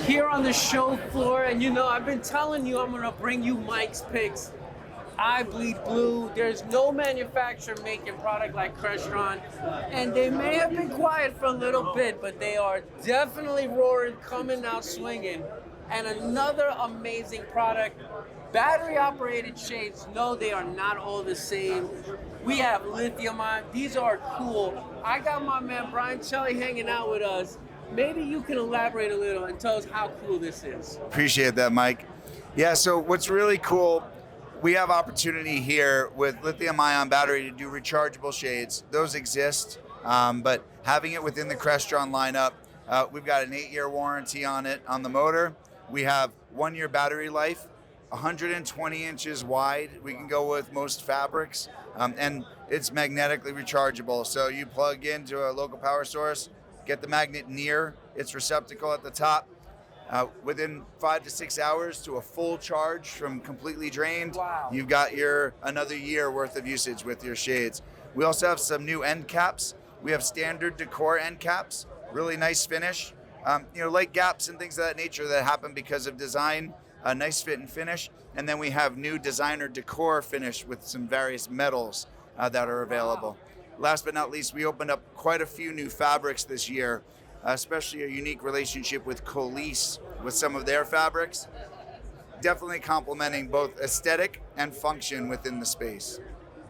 here on the show floor, and you know, I've been telling you I'm gonna bring you Mike's picks. I bleed blue. There's no manufacturer making product like Crestron, and they may have been quiet for a little bit, but they are definitely roaring, coming out swinging. And another amazing product, battery-operated shades. No, they are not all the same. We have lithium-ion. These are cool. I got my man Bryan Celli hanging out with us. Maybe you can elaborate a little and tell us how cool this is. Appreciate that, Mike. Yeah, so what's really cool, we have opportunity here with lithium-ion battery to do rechargeable shades. Those exist, but having it within the Crestron lineup, we've got an 8-year warranty on it, on the motor. We have 1-year battery life, 120 inches wide. We can go with most fabrics, and it's magnetically rechargeable. So you plug into a local power source, get the magnet near its receptacle at the top. Within 5 to 6 hours to a full charge from completely drained, wow. You've got your another year worth of usage with your shades. We also have some new end caps. We have standard decor end caps, really nice finish. Light gaps and things of that nature that happen because of design, a nice fit and finish. And then we have new designer decor finish with some various metals that are available. Wow. Last but not least, we opened up quite a few new fabrics this year, especially a unique relationship with Colis with some of their fabrics, definitely complementing both aesthetic and function within the space.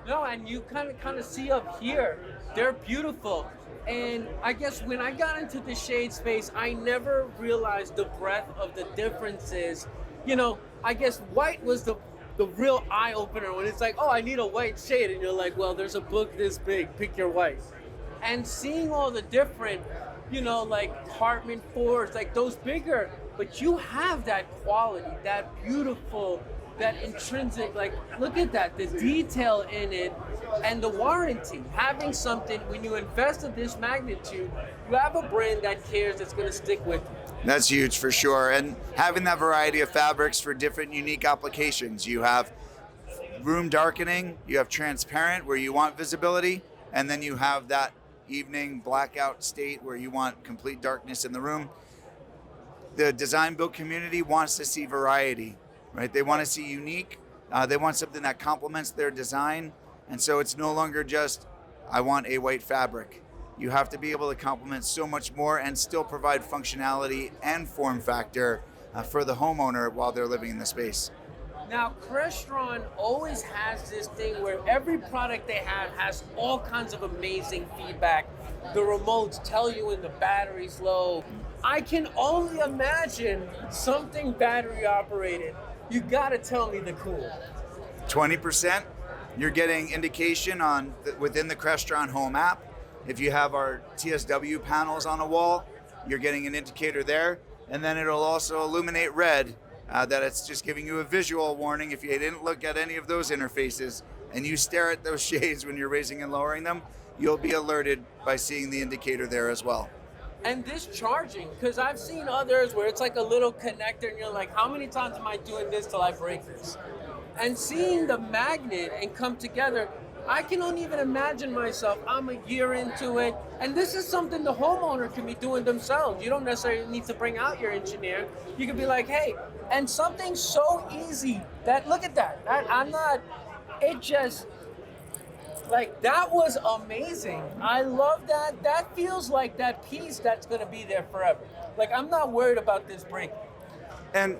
No, and you kind of see up here, they're beautiful. And I guess when I got into the shade space, I never realized the breadth of the differences. You know, I guess white was the real eye opener when it's like, oh, I need a white shade. And you're like, well, there's a book this big, pick your white. And seeing all the different, like Hartman Fords, like those bigger, but you have that quality, that beautiful, that intrinsic, like, look at that, the detail in it, and the warranty. Having something, when you invest in this magnitude, you have a brand that cares, that's gonna stick with you. That's huge for sure. And having that variety of fabrics for different unique applications. You have room darkening, you have transparent where you want visibility, and then you have that evening blackout state where you want complete darkness in the room. The design build community wants to see variety, right? They want to see unique. They want something that complements their design. And so it's no longer just, I want a white fabric. You have to be able to complement so much more and still provide functionality and form factor for the homeowner while they're living in the space. Now, Crestron always has this thing where every product they have has all kinds of amazing feedback. The remotes tell you when the battery's low. I can only imagine something battery operated. You gotta tell me the cool. 20%, you're getting indication on within the Crestron Home app. If you have our TSW panels on a wall, you're getting an indicator there. And then it'll also illuminate red, that it's just giving you a visual warning. If you didn't look at any of those interfaces and you stare at those shades when you're raising and lowering them, you'll be alerted by seeing the indicator there as well. And this charging, because I've seen others where it's like a little connector and you're like, how many times am I doing this till I break this? And seeing the magnet and come together, I can only even imagine myself, I'm a year into it, and this is something the homeowner can be doing themselves. You don't necessarily need to bring out your engineer. You can be like, hey, and something so easy that, look at that, that was amazing. I love that. That feels like that piece that's gonna be there forever. Like, I'm not worried about this breaking. And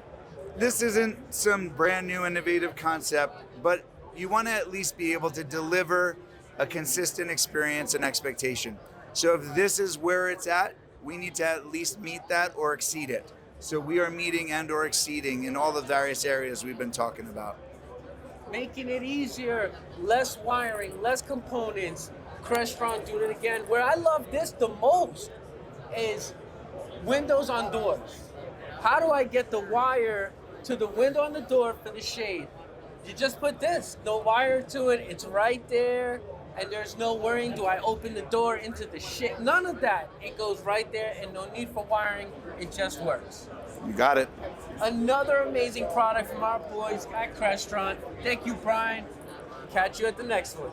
this isn't some brand new innovative concept, but you want to at least be able to deliver a consistent experience and expectation. So if this is where it's at, we need to at least meet that or exceed it. So we are meeting and or exceeding in all the various areas we've been talking about. Making it easier, less wiring, less components. Crestron doing it again. Where I love this the most is windows on doors. How do I get the wire to the window on the door for the shade? You just put this, no wire to it, it's right there, and there's no worrying, do I open the door into the shit? None of that. It goes right there and no need for wiring, it just works. You got it. Another amazing product from our boys at Crestron. Thank you, Bryan. Catch you at the next one.